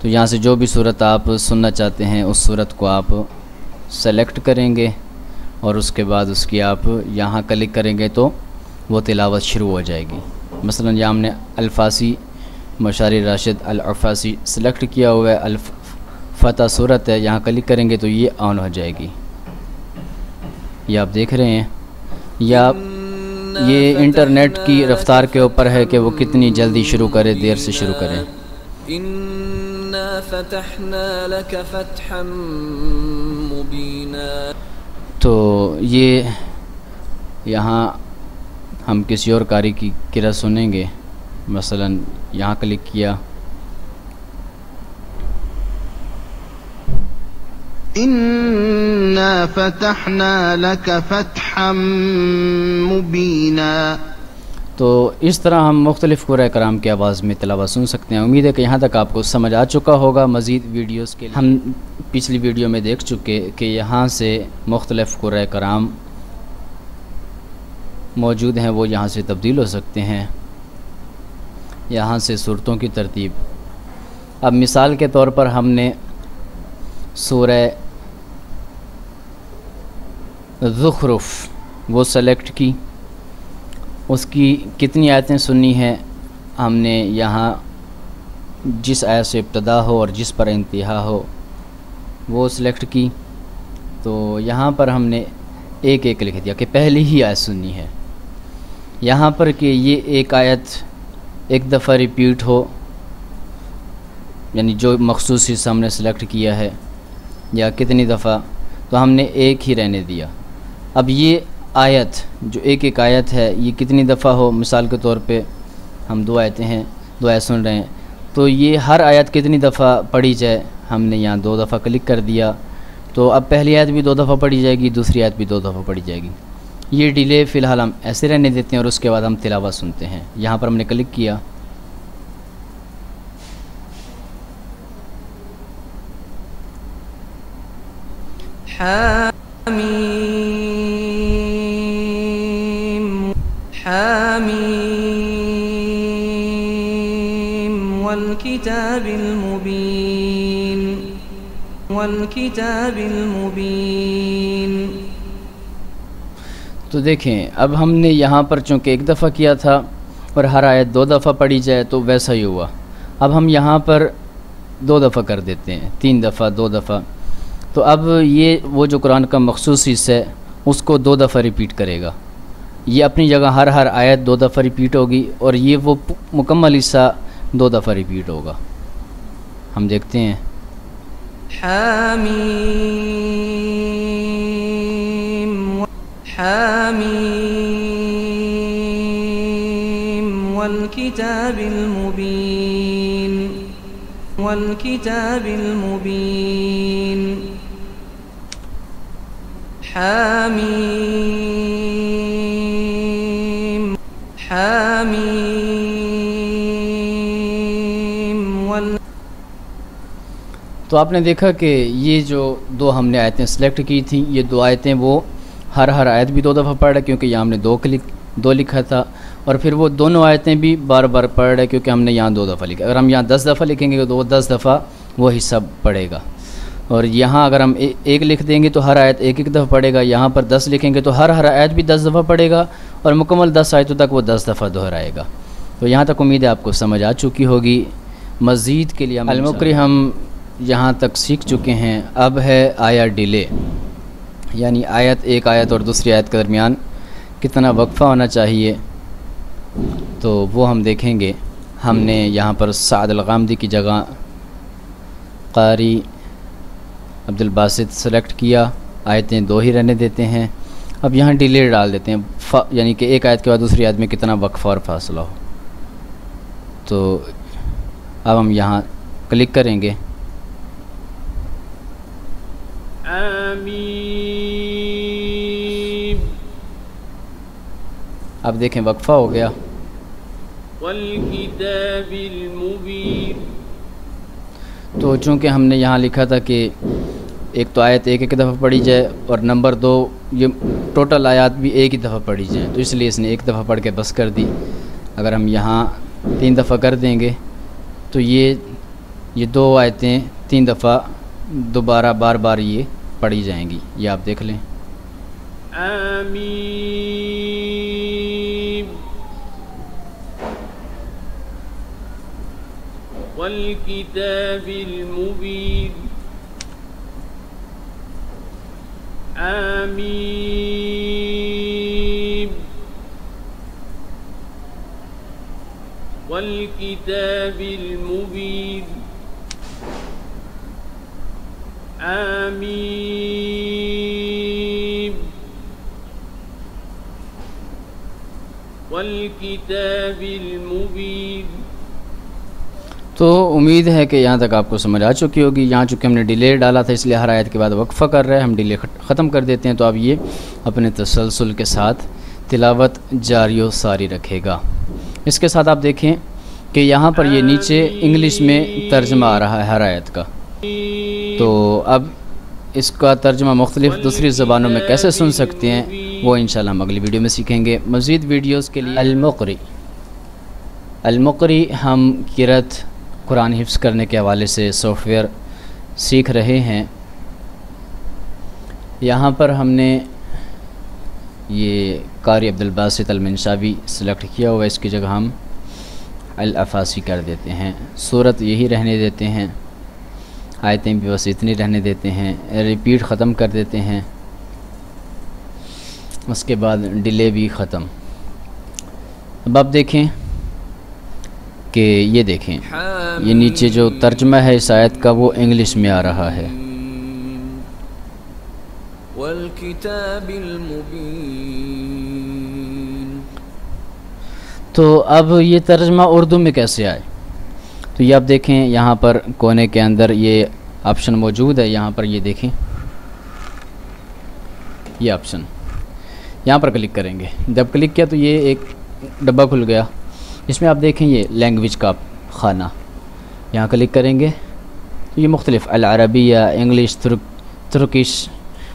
تو یہاں سے جو بھی صورت آپ سننا چاہتے ہیں اس صورت کو آپ سلیکٹ کریں گے اور اس کے بعد اس کی آپ یہاں کلک کریں گے تو وہ تلاوت شروع ہو جائے گی۔ مثلا یہاں ہم نے الفاسی مشاری راشد العفاسی سلیکٹ کیا ہوا ہے، الفتح صورت ہے، یہاں کلک کریں گے تو یہ آن ہو جائے گی۔ یہ آپ دیکھ رہے ہیں، یا یہ انٹرنیٹ کی رفتار کے اوپر ہے کہ وہ کتنی جلدی شروع کرے، دیر سے شروع کریں۔ تو یہ یہاں ہم کسی اور قاری کی قرأت سنیں گے، مثلا یہاں کلک کیا، إنا فتحنا لك فتحا مبينا۔ تو اس طرح ہم مختلف قرآن کرام کی آواز میں تلاوت سن سکتے ہیں۔ امید ہے کہ یہاں تک آپ کو سمجھ آ چکا ہوگا۔ مزید ویڈیوز کے لیے ہم پچھلی ویڈیو میں دیکھ چکے کہ یہاں سے مختلف قرآن کرام موجود ہیں، وہ یہاں سے تبدیل ہو سکتے ہیں، یہاں سے صورتوں کی ترتیب۔ اب مثال کے طور پر ہم نے سورہ زخرف وہ سلیکٹ کی، اس کی کتنی آیتیں سننی ہیں، ہم نے یہاں جس آیت سے ابتدا ہو اور جس پر انتہا ہو وہ سلیکٹ کی۔ تو یہاں پر ہم نے ایک ایک لکھ دیا کہ پہلی ہی آیت سننی ہے، یہاں پر کہ یہ ایک آیت ایک دفعہ ریپیٹ ہو، یعنی جو مخصوص حصہ ہم نے سلیکٹ کیا ہے، یا کتنی دفعہ، تو ہم نے ایک ہی رہنے دیا۔ اب یہ آیت جو ایک ایک آیت ہے یہ کتنی دفعہ ہو، مثال کے طور پہ ہم دو آیتیں ہیں، دو آیت سن رہے ہیں، تو یہ ہر آیت کتنی دفعہ پڑھی جائے، ہم نے یہاں 2 دفعہ کلک کر دیا، تو اب پہلی آیت بھی 2 دفعہ پڑھی جائے گی، دوسری آیت بھی 2 دفعہ پڑھی جائے گی۔ یہ ڈیلے فی الحال ہم ایسے رہنے دیتے ہیں اور اس کے بعد ہم تلاوت سنتے ہیں۔ یہاں پر ہم نے کلک کیا، حامیم والکتاب المبین والکتاب المبین۔ تو دیکھیں اب ہم نے یہاں پر چونکہ 1 دفعہ کیا تھا اور ہر آیت 2 دفعہ پڑھی جائے تو ویسا ہی ہوا۔ اب ہم یہاں پر 2 دفعہ کر دیتے ہیں، 3 دفعہ 2 دفعہ، تو اب یہ وہ جو قرآن کا مخصوص حصہ ہے اس کو 2 دفعہ ریپیٹ کرے گا۔ یہ اپنی جگہ ہر آیت 2 دفعہ ریپیٹ ہوگی اور یہ وہ مکمل حصہ 2 دفعہ ریپیٹ ہوگا۔ ہم دیکھتے ہیں، حامیم حامیم والکتاب المبین والکتاب المبین۔ حامیم حامیم تو آپ نے دیکھا کہ یہ جو 2 ہم نے آیتیں سلیکٹ کی تھیں، یہ 2 آیتیں وہ ہر آیت بھی 2 دفعہ پڑھ رہا ہے کیونکہ یہاں ہم نے 2 لکھا تھا، اور پھر وہ دونوں آیتیں بھی بار بار پڑھ رہے کیونکہ ہم نے یہاں 2 دفعہ لکھا۔ اگر ہم یہاں 10 دفعہ لکھیں گے تو وہ 10 دفعہ وہ حصہ پڑھے گا، اور یہاں اگر ہم 1 لکھ دیں گے تو ہر آیت 1 دفعہ پڑھے گا، یہاں پر 10 لکھیں گے تو ہر آیت بھی 10 دفعہ پڑھے گا، اور مکمل 10 آیتوں تک وہ 10 دفعہ دہرائے گا۔ تو یہاں تک امید ہے آپ کو سمجھ آ چکی ہوگی۔ مزید کے لیے المقری ہم یہاں تک سیکھ چکے ہیں، اب ہے آیا ڈیلے، یعنی ایک آیت اور دوسری آیت کے درمیان کتنا وقفہ ہونا چاہیے، تو وہ ہم دیکھیں گے۔ ہم نے یہاں پر سعد الغامدی کی جگہ قاری عبدالباسط سلیکٹ کیا، آیتیں 2 ہی رہنے دیتے ہیں۔ اب یہاں ڈیلے ڈال دیتے ہیں، یعنی کہ ایک آیت کے بعد دوسری آیت میں کتنا وقفہ اور فاصلہ ہو۔ تو اب ہم یہاں کلک کریں گے، آمین، اب دیکھیں وقفہ ہو گیا۔ والکتاب المبین۔ تو چونکہ ہم نے یہاں لکھا تھا کہ ایک تو آیت 1 دفعہ پڑھی جائے اور نمبر 2 یہ ٹوٹل آیات بھی 1 ہی دفعہ پڑھی جائیں، تو اس لیے اس نے 1 دفعہ پڑھ کے بس کر دی۔ اگر ہم یہاں 3 دفعہ کر دیں گے تو یہ یہ 2 آیتیں 3 دفعہ دوبارہ بار بار یہ پڑھی جائیں گی، یہ آپ دیکھ لیں۔ آمین والکتاب المبین آمین والکتاب المبین آمین والکتاب المبین۔ تو امید ہے کہ یہاں تک آپ کو سمجھ آ چکی ہوگی۔ یہاں چونکہ ہم نے ڈیلے ڈالا تھا اس لیے ہر آیت کے بعد وقفہ کر رہے ہیں، ہم ڈیلے ختم کر دیتے ہیں، تو اب یہ اپنے تسلسل کے ساتھ تلاوت جاری و ساری رکھے گا۔ اس کے ساتھ آپ دیکھیں کہ یہاں پر یہ نیچے انگلش میں ترجمہ آ رہا ہے ہر آیت کا، تو اب اس کا ترجمہ مختلف دوسری زبانوں میں کیسے سن سکتے ہیں وہ انشاءاللہ ہم اگلی ویڈیو میں سیکھیں گے۔ مزید ویڈیوز کے لیے المقری ہم قرأت قرآن حفظ کرنے کے حوالے سے سافٹ ویئر سیکھ رہے ہیں۔ یہاں پر ہم نے یہ قاری عبدالباسط المنشاوی سلیکٹ کیا ہوا ہے، اس کی جگہ ہم الافاسی کر دیتے ہیں، صورت یہی رہنے دیتے ہیں، آیتیں بھی بس اتنی رہنے دیتے ہیں، ریپیٹ ختم کر دیتے ہیں، اس کے بعد ڈیلے بھی ختم۔ اب آپ دیکھیں کہ یہ دیکھیں یہ نیچے جو ترجمہ ہے اس آیت کا وہ انگلش میں آ رہا ہے۔ والکتاب المبین۔ تو اب یہ ترجمہ اردو میں کیسے آئے؟ تو یہ آپ دیکھیں یہاں پر کونے کے اندر یہ آپشن موجود ہے، یہاں پر یہ دیکھیں یہ آپشن، یہاں پر کلک کریں گے، جب کلک کیا تو یہ ایک ڈبہ کھل گیا، اس میں آپ دیکھیں یہ لینگویج کا خانہ، یہاں کلک کریں گے تو یہ مختلف العربیہ، انگلش، ترکش،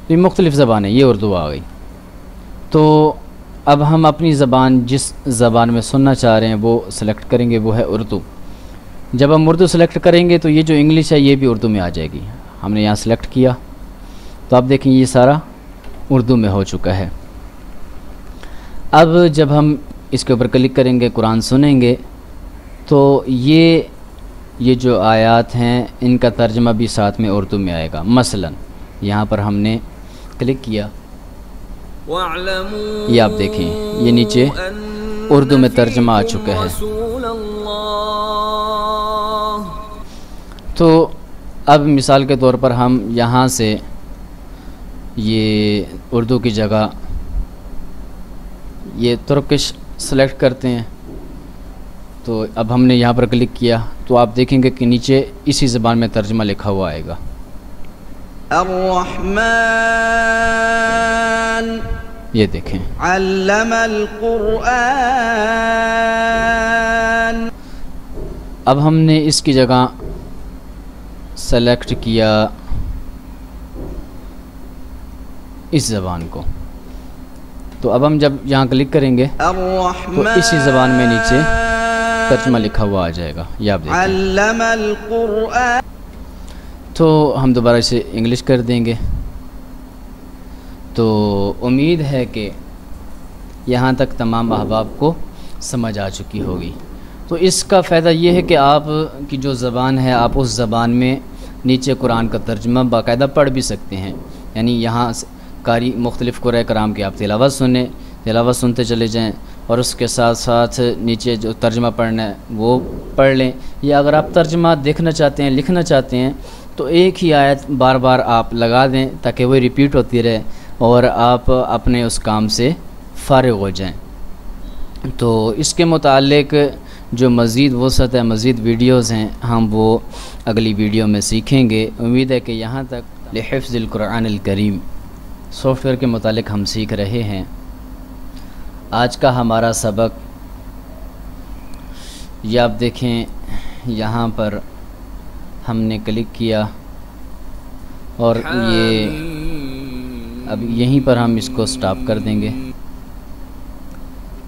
یہ مختلف زبانیں، یہ اردو آ گئی۔ تو اب ہم اپنی زبان جس زبان میں سننا چاہ رہے ہیں وہ سلیکٹ کریں گے، وہ ہے اردو۔ جب ہم اردو سلیکٹ کریں گے تو یہ جو انگلش ہے یہ بھی اردو میں آ جائے گی، ہم نے یہاں سلیکٹ کیا تو آپ دیکھیں یہ سارا اردو میں ہو چکا ہے۔ اب جب ہم اس کے اوپر کلک کریں گے، قرآن سنیں گے، تو یہ جو آیات ہیں ان کا ترجمہ بھی ساتھ میں اردو میں آئے گا۔ مثلا یہاں پر ہم نے کلک کیا، یہ آپ دیکھیں یہ نیچے اردو میں ترجمہ آ چکا ہے۔ تو اب مثال کے طور پر ہم یہاں سے یہ اردو کی جگہ یہ ترکش سلیکٹ کرتے ہیں، تو اب ہم نے یہاں پر کلک کیا تو آپ دیکھیں گے کہ نیچے اسی زبان میں ترجمہ لکھا ہوا آئے گا۔ الرحمن یہ دیکھیں علم القرآن۔ اب ہم نے اس کی جگہ سلیکٹ کیا اس زبان کو، تو اب ہم جب یہاں کلک کریں گے تو اسی زبان میں نیچے ترجمہ لکھا ہوا آ جائے گا، یہ آپ دیکھیں۔ علم القرآن۔ تو ہم دوبارہ اسے انگلش کر دیں گے۔ تو امید ہے کہ یہاں تک تمام احباب کو سمجھ آ چکی ہوگی۔ تو اس کا فائدہ یہ ہے کہ آپ کی جو زبان ہے آپ اس زبان میں نیچے قرآن کا ترجمہ باقاعدہ پڑھ بھی سکتے ہیں، یعنی یہاں قاری مختلف قرآن کرام کی آپ تلاوت سنتے چلے جائیں، اور اس کے ساتھ ساتھ نیچے جو ترجمہ پڑھنا ہے وہ پڑھ لیں، یا اگر آپ ترجمہ دیکھنا چاہتے ہیں، لکھنا چاہتے ہیں تو ایک ہی آیت بار بار آپ لگا دیں تاکہ وہ ریپیٹ ہوتی رہے اور آپ اپنے اس کام سے فارغ ہو جائیں۔ تو اس کے متعلق جو مزید وسعت ہے، مزید ویڈیوز ہیں، ہم وہ اگلی ویڈیو میں سیکھیں گے۔ امید ہے کہ یہاں تک لحفظ القرآن الکریم سافٹ ویئر کے متعلق ہم سیکھ رہے ہیں۔ آج کا ہمارا سبق یہ آپ دیکھیں یہاں پر ہم نے کلک کیا اور یہ اب یہیں پر ہم اس کو سٹاپ کر دیں گے،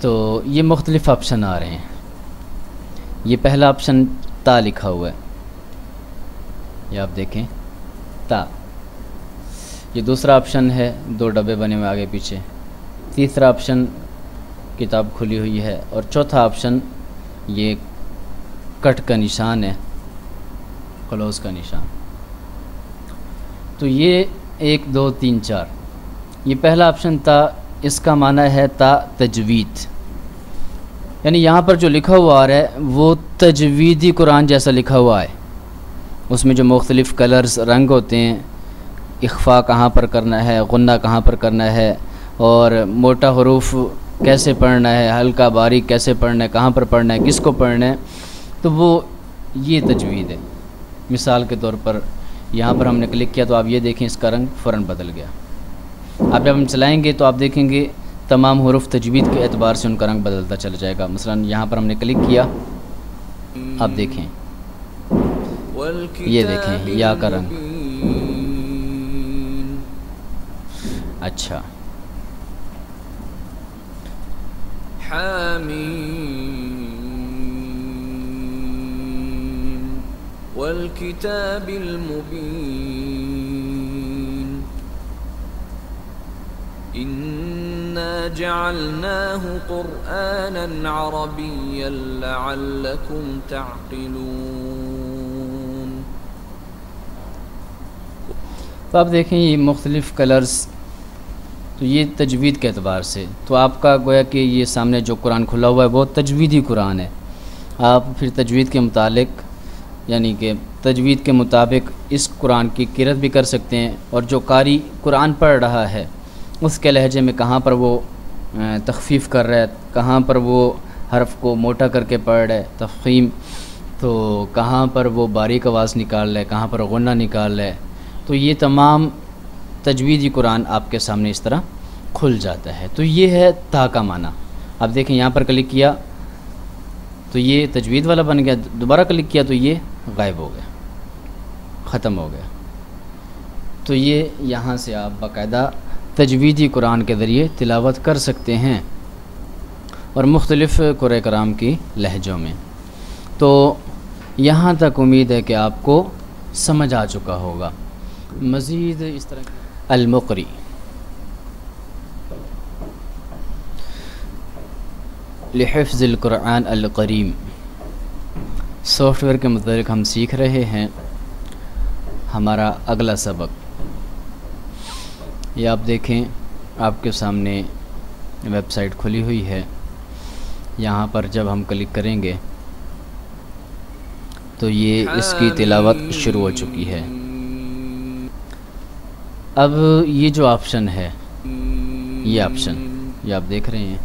تو یہ مختلف آپشن آ رہے ہیں۔ یہ پہلا آپشن تا لکھا ہوا ہے، یہ آپ دیکھیں تا، یہ دوسرا آپشن ہے، 2 ڈبے بنے ہوئے آگے پیچھے، تیسرا آپشن کتاب کھلی ہوئی ہے، اور چوتھا آپشن یہ کٹ کا نشان ہے، کلوز کا نشان۔ تو یہ 1 2 3 4، یہ پہلا آپشن تا، اس کا معنی ہے تا تجوید، یعنی یہاں پر جو لکھا ہوا آ رہا ہے وہ تجویدی قرآن جیسا لکھا ہوا ہے، اس میں جو مختلف کلرز رنگ ہوتے ہیں، اخفا کہاں پر کرنا ہے، غنہ کہاں پر کرنا ہے، اور موٹا حروف کیسے پڑھنا ہے، ہلکا باریک کیسے پڑھنا ہے، کہاں پر پڑھنا ہے، کس کو پڑھنا ہے، تو وہ یہ تجوید ہے۔ مثال کے طور پر یہاں پر ہم نے کلک کیا تو آپ یہ دیکھیں اس کا رنگ فوراً بدل گیا۔ اب جب ہم چلائیں گے تو آپ دیکھیں گے تمام حروف تجوید کے اعتبار سے ان کا رنگ بدلتا چلا جائے گا۔ مثلا یہاں پر ہم نے کلک کیا، آپ دیکھیں یہ دیکھیں یا کا رنگ، اچھا حامیم والکتاب المبین انا جعلناه قرآنا عربیا لعلکم تعقلون۔ تو آپ دیکھیں یہ مختلف کلرز، تو یہ تجوید کے اعتبار سے، تو آپ کا گویا کہ یہ سامنے جو قرآن کھلا ہوا ہے وہ تجویدی قرآن ہے۔ آپ پھر تجوید کے متعلق یعنی کہ تجوید کے مطابق اس قرآن کی قرأت بھی کر سکتے ہیں، اور جو قاری قرآن پڑھ رہا ہے اس کے لہجے میں کہاں پر وہ تخفیف کر رہا ہے، کہاں پر وہ حرف کو موٹا کر کے پڑھ رہا ہے تفخیم، تو کہاں پر وہ باریک آواز نکال رہا ہے، کہاں پر غنہ نکال رہا ہے، تو یہ تمام تجویدی قرآن آپ کے سامنے اس طرح کھل جاتا ہے۔ تو یہ ہے تا کا معنی۔ اب دیکھیں یہاں پر کلک کیا تو یہ تجوید والا بن گیا، دوبارہ کلک کیا تو یہ غائب ہو گیا، ختم ہو گیا۔ تو یہ یہاں سے آپ باقاعدہ تجویدی قرآن کے ذریعے تلاوت کر سکتے ہیں، اور مختلف قرآن کرام کی لہجوں میں۔ تو یہاں تک امید ہے کہ آپ کو سمجھ آ چکا ہوگا۔ مزید اس طرح المقری، لحفظ القرآن القریم، سافٹ ویئر کے متعلق ہم سیکھ رہے ہیں۔ ہمارا اگلا سبق یہ آپ دیکھیں، آپ کے سامنے ویب سائٹ کھلی ہوئی ہے، یہاں پر جب ہم کلک کریں گے تو یہ اس کی تلاوت شروع ہو چکی ہے۔ اب یہ جو آپشن ہے، یہ آپشن یہ آپ دیکھ رہے ہیں،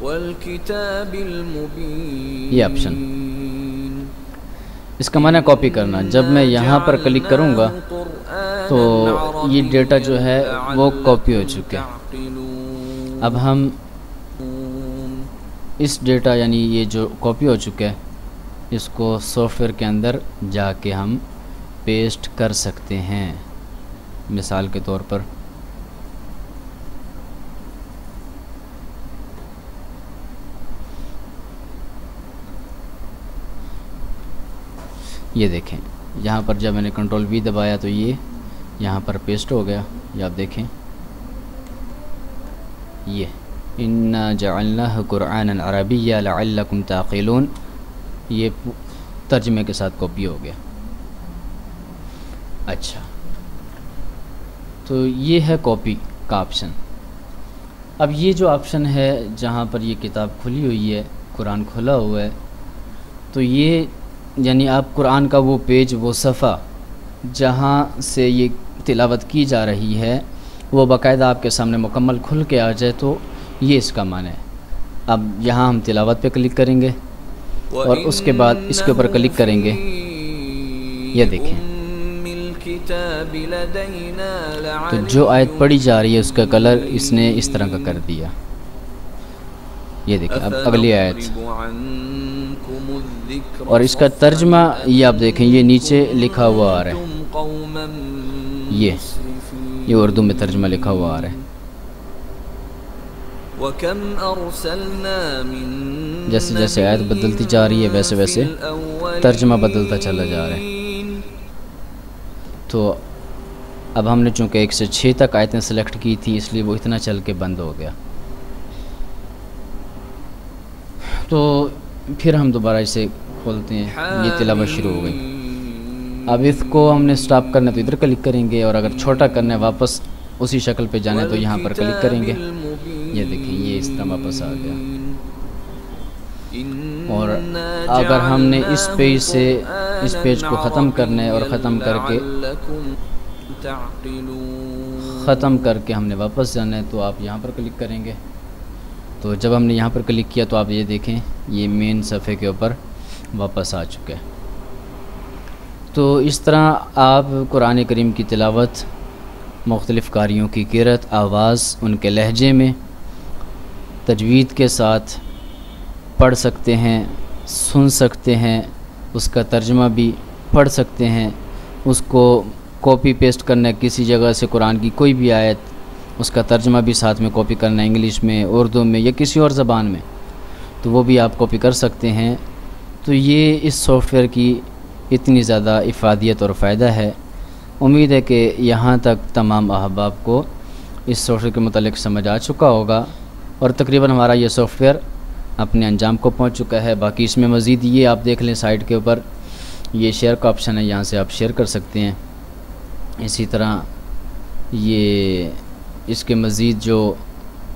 والکتاب المبین، یہ آپشن، اس کا معنی کاپی کرنا۔ جب میں یہاں پر کلک کروں گا تو یہ ڈیٹا جو ہے وہ کاپی ہو چکا ہے۔ اب ہم اس ڈیٹا یعنی یہ جو کاپی ہو چکا ہے اس کو سافٹ ویئر کے اندر جا کے ہم پیسٹ کر سکتے ہیں۔ مثال کے طور پر یہ دیکھیں، یہاں پر جب میں نے کنٹرول وی دبایا تو یہ یہاں پر پیسٹ ہو گیا۔ یہ آپ دیکھیں، یہ انا جعلناہ قرآنا عربیا لعلکم تعقلون، یہ ترجمے کے ساتھ کاپی ہو گیا۔ اچھا، تو یہ ہے کاپی کا آپشن۔ اب یہ جو آپشن ہے جہاں پر یہ کتاب کھلی ہوئی ہے، قرآن کھلا ہوا ہے، تو یہ یعنی آپ قرآن کا وہ پیج، وہ صفحہ جہاں سے یہ تلاوت کی جا رہی ہے وہ باقاعدہ آپ کے سامنے مکمل کھل کے آ جائے، تو یہ اس کا معنی ہے۔ اب یہاں ہم تلاوت پہ کلک کریں گے اور اس کے بعد اس کے اوپر کلک کریں گے، یہ دیکھیں تو جو آیت پڑھی جا رہی ہے اس کا کلر اس نے اس طرح کا کر دیا۔ یہ دیکھیں اب اگلی آیت، اور اس کا ترجمہ یہ آپ دیکھیں، یہ نیچے لکھا ہوا آ رہا ہے، یہ اردو میں ترجمہ لکھا ہوا آ رہا ہے۔ جیسے جیسے آیت بدلتی جا رہی ہے ویسے ویسے ترجمہ بدلتا چلا جا رہا ہے۔ تو اب ہم نے چونکہ 1 سے 6 تک آیتیں سلیکٹ کی تھی، اس لیے وہ اتنا چل کے بند ہو گیا، تو پھر ہم دوبارہ اسے کھولتے ہیں، یہ تلاوت شروع ہو گئی۔ اب اس کو ہم نے سٹاپ کرنا ہے تو ادھر کلک کریں گے، اور اگر چھوٹا کرنا ہے واپس اسی شکل پہ جانا ہے تو یہاں پر کلک کریں گے۔ یہ دیکھیں یہ اس طرح واپس آ گیا۔ اور اگر ہم نے اس پیج سے اس پیج کو ختم کرنا ہے اور ختم کر کے ہم نے واپس جانا ہے تو آپ یہاں پر کلک کریں گے۔ تو جب ہم نے یہاں پر کلک کیا تو آپ یہ دیکھیں یہ مین صفحے کے اوپر واپس آ چکا ہے۔ تو اس طرح آپ قرآن کریم کی تلاوت، مختلف قاریوں کی قرأت، آواز، ان کے لہجے میں تجوید کے ساتھ پڑھ سکتے ہیں، سن سکتے ہیں، اس کا ترجمہ بھی پڑھ سکتے ہیں۔ اس کو کاپی پیسٹ کرنا ہے کسی جگہ سے قرآن کی کوئی بھی آیت، اس کا ترجمہ بھی ساتھ میں کاپی کرنا ہے، انگلش میں، اردو میں یا کسی اور زبان میں، تو وہ بھی آپ کاپی کر سکتے ہیں۔ تو یہ اس سافٹ ویئر کی اتنی زیادہ افادیت اور فائدہ ہے۔ امید ہے کہ یہاں تک تمام احباب کو اس سافٹ ویئر کے متعلق سمجھ آ چکا ہوگا، اور تقریباً ہمارا یہ سافٹ ویئر اپنے انجام کو پہنچ چکا ہے۔ باقی اس میں مزید یہ آپ دیکھ لیں سائٹ کے اوپر یہ شیئر کا آپشن ہے، یہاں سے آپ شیئر کر سکتے ہیں۔ اسی طرح یہ اس کے مزید جو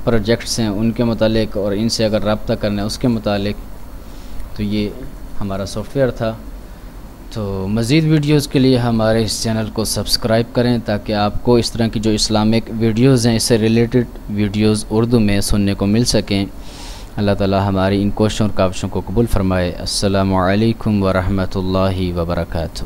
پروجیکٹس ہیں ان کے متعلق اور ان سے اگر رابطہ کرنا ہے اس کے متعلق، تو یہ ہمارا سافٹ ویئر تھا۔ تو مزید ویڈیوز کے لیے ہمارے اس چینل کو سبسکرائب کریں تاکہ آپ کو اس طرح کی جو اسلامک ویڈیوز ہیں، اس سے ریلیٹڈ ویڈیوز اردو میں سننے کو مل سکیں۔ اللہ تعالی ہماری ان کوششوں اور کاوشوں کو قبول فرمائے۔ السلام علیکم ورحمۃ اللہ وبرکاتہ۔